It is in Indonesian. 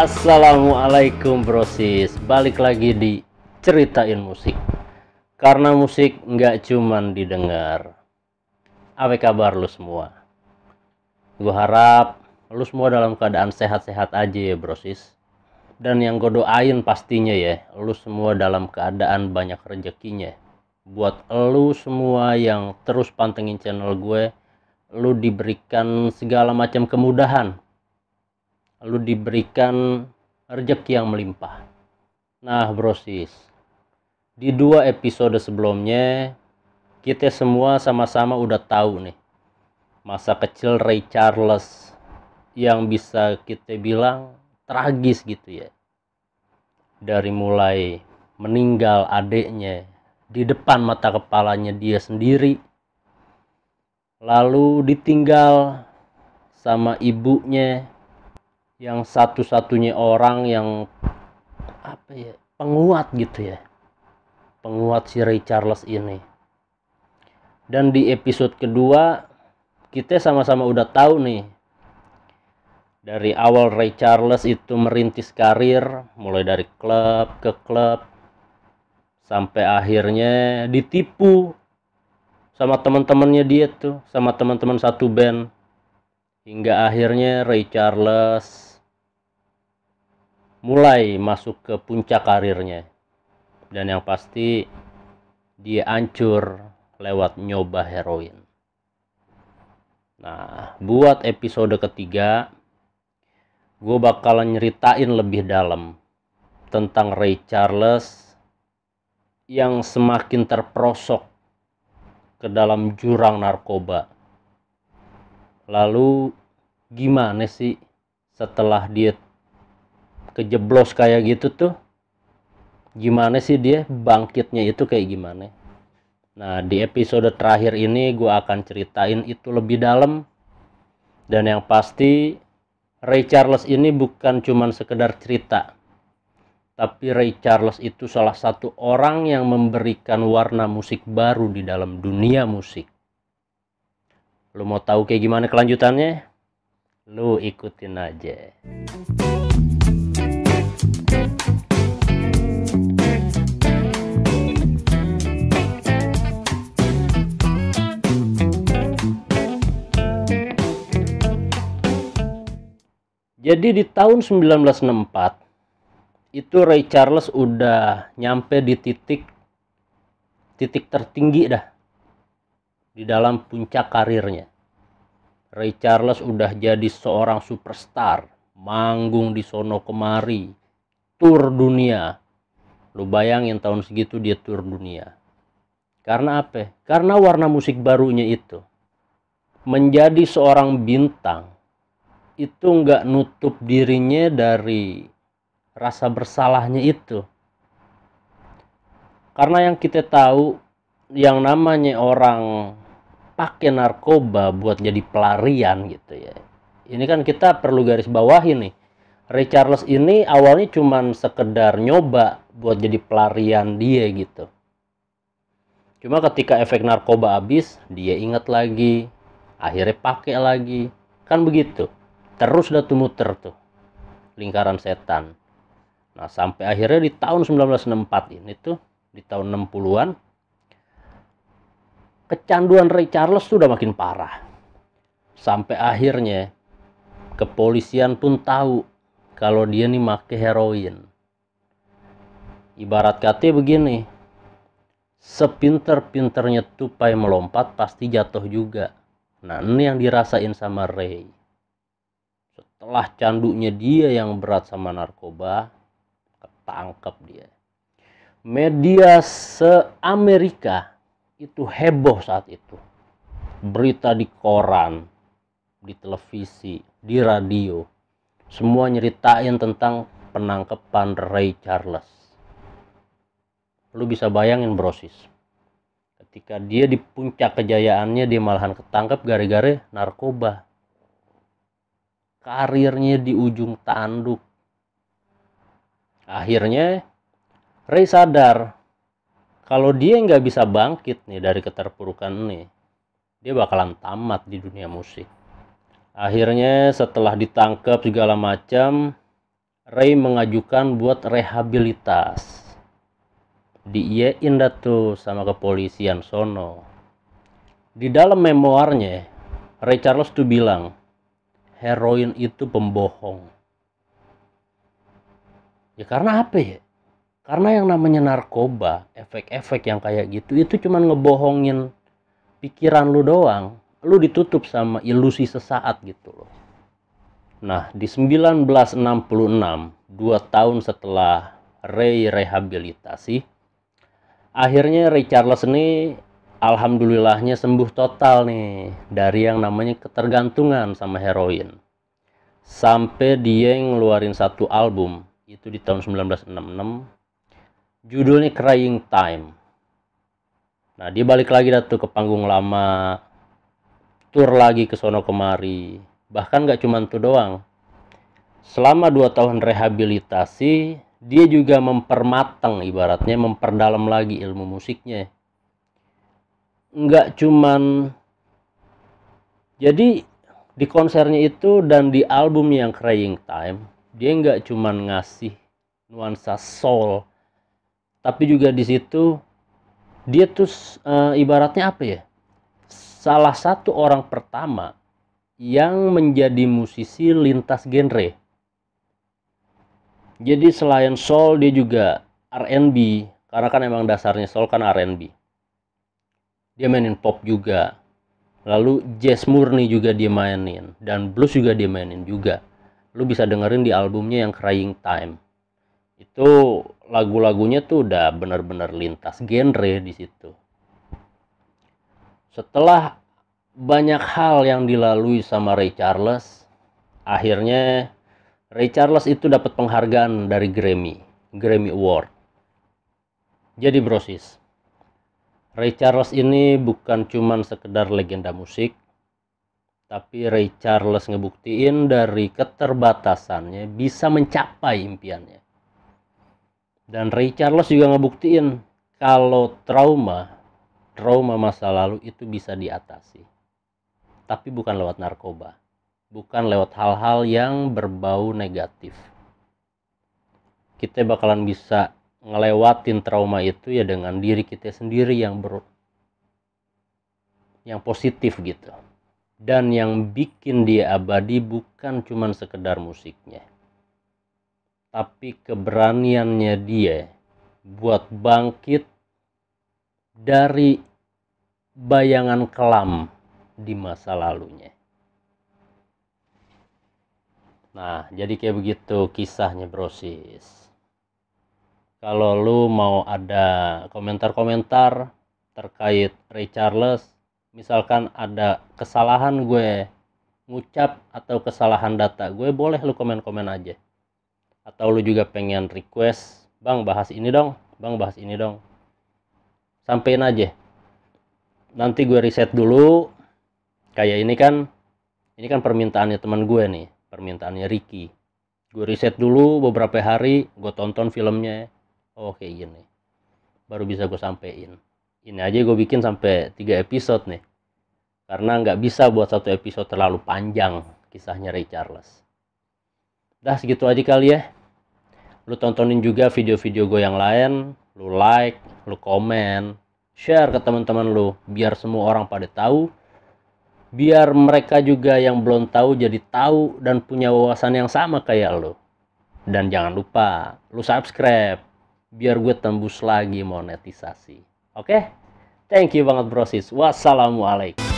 Assalamualaikum brosis, balik lagi di Ceritain Musik. Karena musik nggak cuman didengar. Apa kabar lu semua? Gue harap lu semua dalam keadaan sehat-sehat aja ya brosis. Dan yang gue doain pastinya ya, lu semua dalam keadaan banyak rezekinya. Buat lu semua yang terus pantengin channel gue, lu diberikan segala macam kemudahan, lu diberikan rezeki yang melimpah. Nah brosis, di 2 episode sebelumnya kita semua sama-sama udah tahu nih masa kecil Ray Charles yang bisa kita bilang tragis gitu ya. Dari mulai meninggal adiknya di depan mata kepalanya dia sendiri, lalu ditinggal sama ibunya yang satu-satunya orang yang penguat gitu ya, penguat si Ray Charles ini. Dan di episode kedua kita sama-sama udah tahu nih, dari awal Ray Charles itu merintis karir mulai dari klub ke klub sampai akhirnya ditipu sama teman-temannya dia tuh, sama teman-teman satu band, hingga akhirnya Ray Charles mulai masuk ke puncak karirnya. Dan yang pasti dia hancur lewat nyoba heroin. Nah, buat episode ketiga gue bakalan nyeritain lebih dalam tentang Ray Charles yang semakin terperosok ke dalam jurang narkoba. Lalu gimana sih setelah dia kejeblos kayak gitu tuh, gimana sih dia bangkitnya itu kayak gimana? Nah, di episode terakhir ini gue akan ceritain itu lebih dalam. Dan yang pasti Ray Charles ini bukan cuman sekedar cerita, tapi Ray Charles itu salah satu orang yang memberikan warna musik baru di dalam dunia musik. Lu mau tahu kayak gimana kelanjutannya? Lu ikutin aja. Jadi di tahun 1964 itu Ray Charles udah nyampe di titik tertinggi dah di dalam puncak karirnya. Ray Charles udah jadi seorang superstar, manggung di sono kemari, tur dunia. Lu bayangin tahun segitu dia tur dunia. Karena apa? Karena warna musik barunya itu. Menjadi seorang bintang itu nggak nutup dirinya dari rasa bersalahnya itu. Karena yang kita tahu, yang namanya orang pakai narkoba buat jadi pelarian gitu ya, ini kan kita perlu garis bawahi nih, Ray Charles ini awalnya cuman sekedar nyoba buat jadi pelarian dia gitu. Cuma ketika efek narkoba habis, dia ingat lagi, akhirnya pakai lagi, kan begitu. Terus udah muter tuh lingkaran setan. Nah, sampai akhirnya di tahun 1964 ini tuh, di tahun 60-an, kecanduan Ray Charles sudah makin parah. Sampai akhirnya kepolisian pun tahu kalau dia nih make heroin. Ibarat kata begini, sepinter-pinternya tupai melompat pasti jatuh juga. Nah, ini yang dirasain sama Ray. Setelah candunya dia yang berat sama narkoba, ketangkep dia. Media se-Amerika itu heboh saat itu. Berita di koran, di televisi, di radio, semua nyeritain tentang penangkapan Ray Charles. Lu bisa bayangin brosis, ketika dia di puncak kejayaannya, dia malahan ketangkep gara-gara narkoba. Karirnya di ujung tanduk. Akhirnya Ray sadar kalau dia nggak bisa bangkit nih dari keterpurukan ini, dia bakalan tamat di dunia musik. Akhirnya setelah ditangkap segala macam, Ray mengajukan buat rehabilitas. Diiyain dah tuh sama kepolisian sono. Di dalam memoarnya, Ray Charles tuh bilang, heroin itu pembohong. Ya karena apa ya? Karena yang namanya narkoba, efek-efek yang kayak gitu, itu cuman ngebohongin pikiran lu doang. Lu ditutup sama ilusi sesaat gitu loh. Nah, di 1966, 2 tahun setelah Ray rehabilitasi, akhirnya Ray Charles ini alhamdulillahnya sembuh total nih dari yang namanya ketergantungan sama heroin. Sampai dia ngeluarin satu album itu di tahun 1966, judulnya Crying Time. Nah, dia balik lagi tuh ke panggung lama, tur lagi ke sono kemari. Bahkan gak cuma itu doang. Selama 2 tahun rehabilitasi, dia juga mempermatang, ibaratnya memperdalam lagi ilmu musiknya. Nggak cuman, jadi di konsernya itu dan di album yang Crying Time, dia nggak cuman ngasih nuansa soul, tapi juga di situ dia tuh ibaratnya apa ya? Salah satu orang pertama yang menjadi musisi lintas genre. Jadi selain soul dia juga R&B, karena kan emang dasarnya soul kan R&B. Dia mainin pop juga. Lalu jazz murni juga dia mainin, dan blues juga dia mainin juga. Lu bisa dengerin di albumnya yang Crying Time. Itu lagu-lagunya tuh udah bener-bener lintas genre di situ. Setelah banyak hal yang dilalui sama Ray Charles, akhirnya Ray Charles itu dapat penghargaan dari Grammy Award. Jadi brosis, Ray Charles ini bukan cuman sekedar legenda musik, tapi Ray Charles ngebuktiin dari keterbatasannya bisa mencapai impiannya. Dan Ray Charles juga ngebuktiin kalau trauma masa lalu itu bisa diatasi. Tapi bukan lewat narkoba, bukan lewat hal-hal yang berbau negatif. Kita bakalan bisa ngelewatin trauma itu ya dengan diri kita sendiri yang positif gitu. Dan yang bikin dia abadi bukan cuman sekedar musiknya, tapi keberaniannya dia buat bangkit dari bayangan kelam di masa lalunya. Nah, jadi kayak begitu kisahnya brosis. Kalau lu mau ada komentar-komentar terkait Ray Charles, misalkan ada kesalahan gue ngucap atau kesalahan data gue, boleh lu komen-komen aja. Atau lu juga pengen request, bang bahas ini dong, bang bahas ini dong, sampein aja. Nanti gue riset dulu. Kayak ini kan permintaannya teman gue nih, permintaannya Ricky. Gue riset dulu beberapa hari, gue tonton filmnya. Oh kayak gini, baru bisa gue sampein. Ini aja gue bikin sampai 3 episode nih, karena nggak bisa buat satu episode terlalu panjang kisahnya Ray Charles. Dah segitu aja kali ya. Lu tontonin juga video-video gue yang lain, lu like, lu komen, share ke teman-teman lu, biar semua orang pada tahu, biar mereka juga yang belum tahu jadi tahu dan punya wawasan yang sama kayak lu. Dan jangan lupa lu subscribe biar gue tembus lagi monetisasi. Oke? Thank you banget brosis. Wassalamualaikum.